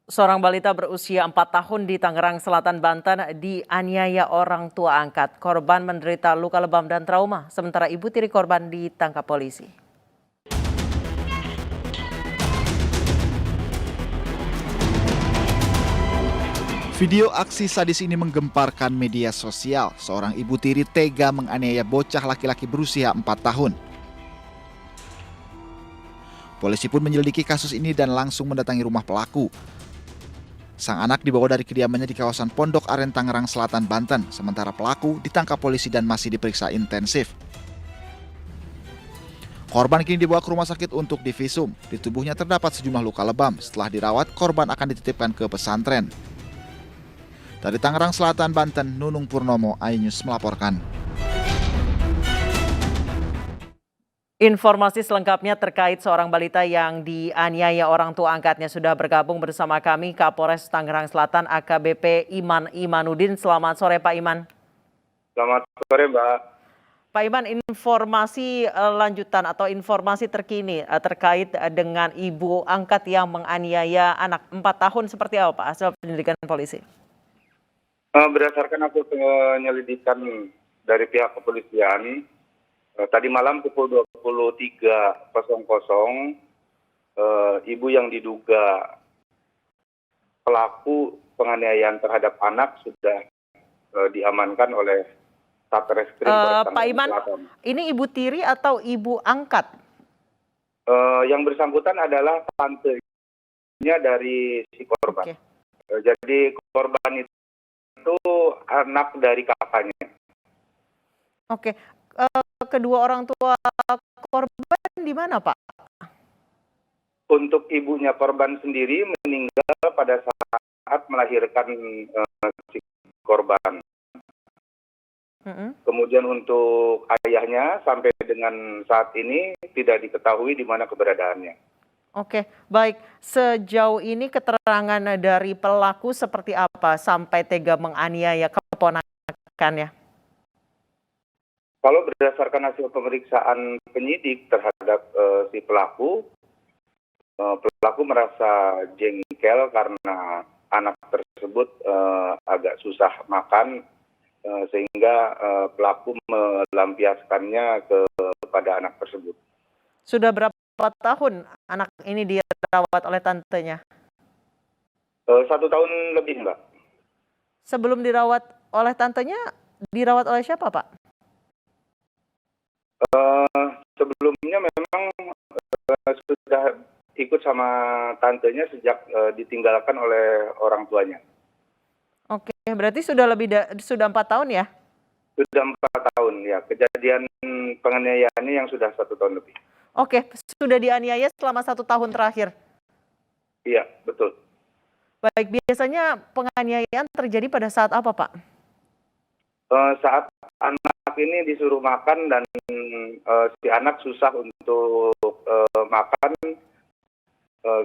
Seorang balita berusia 4 tahun di Tangerang Selatan, Banten dianiaya orang tua angkat. Korban menderita luka lebam dan trauma, sementara ibu tiri korban ditangkap polisi. Video aksi sadis ini menggemparkan media sosial. Seorang ibu tiri tega menganiaya bocah laki-laki berusia 4 tahun. Polisi pun menyelidiki kasus ini dan langsung mendatangi rumah pelaku. Sang anak dibawa dari kediamannya di kawasan Pondok Aren, Tangerang Selatan, Banten. Sementara pelaku ditangkap polisi dan masih diperiksa intensif. Korban kini dibawa ke rumah sakit untuk divisum. Di tubuhnya terdapat sejumlah luka lebam. Setelah dirawat, korban akan dititipkan ke pesantren. Dari Tangerang Selatan, Banten, Nunung Purnomo, iNews melaporkan. Informasi selengkapnya terkait seorang balita yang dianiaya orang tua angkatnya sudah bergabung bersama kami Kapolres Tangerang Selatan AKBP Iman Imanuddin. Selamat sore Pak Iman. Selamat sore, Mbak. Pak Iman, informasi lanjutan atau informasi terkini terkait dengan ibu angkat yang menganiaya anak 4 tahun seperti apa Pak hasil penyelidikan polisi? Berdasarkan hasil penyelidikan dari pihak kepolisian, tadi malam pukul 23.00, ibu yang diduga pelaku penganiayaan terhadap anak sudah diamankan oleh Satreskrim Polres Pak Tangerang Iman, Selatan. ini ibu tiri atau ibu angkat? Yang bersangkutan adalah tantenya dari si korban. Oke. Jadi korban itu anak dari kakaknya. Oke. Kedua orang tua korban di mana Pak? Untuk ibunya korban sendiri meninggal pada saat melahirkan si korban. Kemudian untuk ayahnya sampai dengan saat ini tidak diketahui di mana keberadaannya. Oke, baik. Sejauh ini keterangan dari pelaku seperti apa sampai tega menganiaya keponakannya? Kalau berdasarkan hasil pemeriksaan penyidik terhadap si pelaku merasa jengkel karena anak tersebut agak susah makan, sehingga pelaku melampiaskannya kepada anak tersebut. Sudah berapa tahun anak ini dirawat oleh tantenya? 1 tahun lebih, Mbak. Sebelum dirawat oleh tantenya, dirawat oleh siapa, Pak? Sebelumnya memang sudah ikut sama tantenya sejak ditinggalkan oleh orang tuanya. Oke, berarti sudah 4 tahun ya? Sudah 4 tahun ya. Kejadian penganiayaannya yang sudah 1 tahun lebih. Oke, sudah dianiaya selama 1 tahun terakhir. Iya, betul. Baik, biasanya penganiayaan terjadi pada saat apa, Pak? Saat anak ini disuruh makan dan si anak susah untuk makan,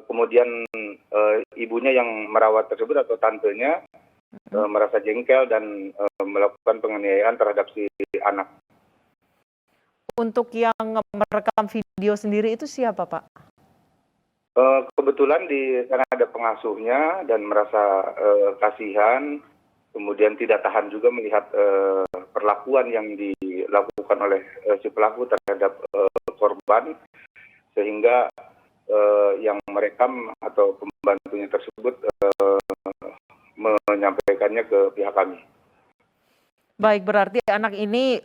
kemudian ibunya yang merawat tersebut atau tantenya merasa jengkel dan melakukan penganiayaan terhadap si anak. Untuk yang merekam video sendiri itu siapa, Pak? Kebetulan di sana ada pengasuhnya dan merasa kasihan, kemudian tidak tahan juga melihat perlakuan yang dilakukan oleh si pelaku terhadap korban, sehingga yang merekam atau pembantunya tersebut menyampaikannya ke pihak kami. Baik, berarti anak ini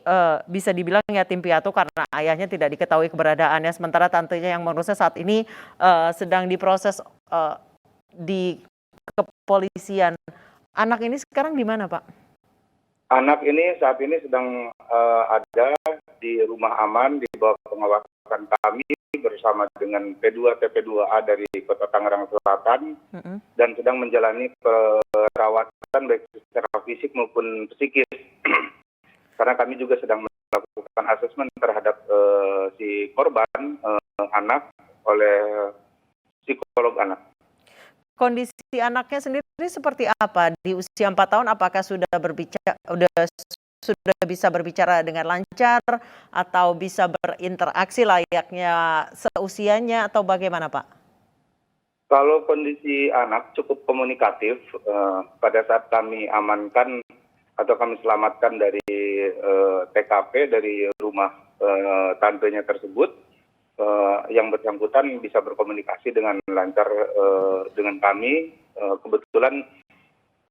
bisa dibilang yatim piatu karena ayahnya tidak diketahui keberadaannya, sementara tantenya yang mengurusnya saat ini sedang diproses di kepolisian. Anak ini sekarang di mana, Pak? Anak ini saat ini sedang ada di rumah aman di bawah pengawasan kami bersama dengan P2 TP2A dari Kota Tangerang Selatan dan sedang menjalani perawatan baik secara fisik maupun psikis. Karena kami juga sedang melakukan asesmen terhadap si korban anak oleh psikolog anak. Kondisi anaknya sendiri seperti apa? Di usia 4 tahun apakah sudah bisa berbicara dengan lancar atau bisa berinteraksi layaknya seusianya atau bagaimana, Pak? Kalau kondisi anak cukup komunikatif, pada saat kami amankan atau kami selamatkan dari TKP, dari rumah tantenya tersebut, yang bersangkutan bisa berkomunikasi dengan lancar dengan kami. Kebetulan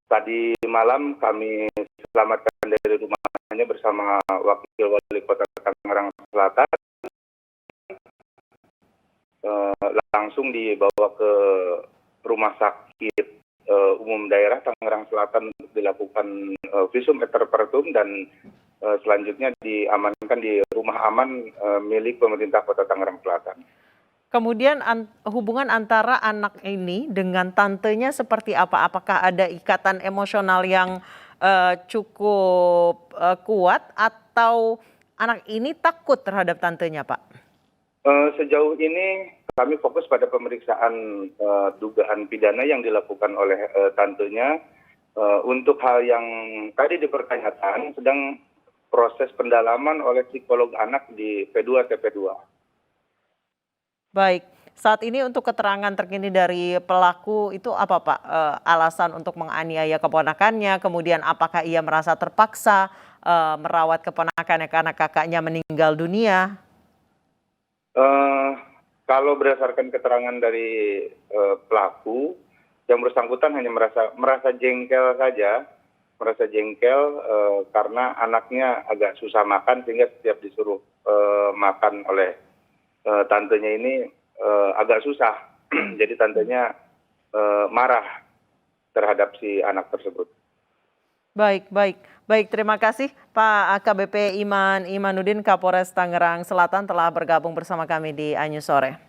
tadi malam kami selamatkan dari rumahnya bersama Wakil Wali Kota Tangerang Selatan. Langsung dibawa ke Rumah Sakit Umum Daerah Tangerang Selatan untuk dilakukan visum et repertum dan selanjutnya diamankan di rumah aman milik pemerintah Kota Tangerang Selatan. Kemudian hubungan antara anak ini dengan tantenya seperti apa? Apakah ada ikatan emosional yang cukup kuat atau anak ini takut terhadap tantenya, Pak? Sejauh ini kami fokus pada pemeriksaan dugaan pidana yang dilakukan oleh tantenya. Untuk hal yang tadi dipertanyakan sedang proses pendalaman oleh psikolog anak di P2 TP2. Baik, saat ini untuk keterangan terkini dari pelaku itu apa, Pak? Alasan untuk menganiaya keponakannya, kemudian apakah ia merasa terpaksa merawat keponakannya karena kakaknya meninggal dunia? Kalau berdasarkan keterangan dari pelaku, yang bersangkutan hanya merasa jengkel saja, karena anaknya agak susah makan sehingga setiap disuruh makan oleh tantenya ini agak susah. Jadi tantenya marah terhadap si anak tersebut. Baik. Terima kasih Pak AKBP Iman Imanuddin, Kapolres Tangerang Selatan telah bergabung bersama kami di Anyu Sore.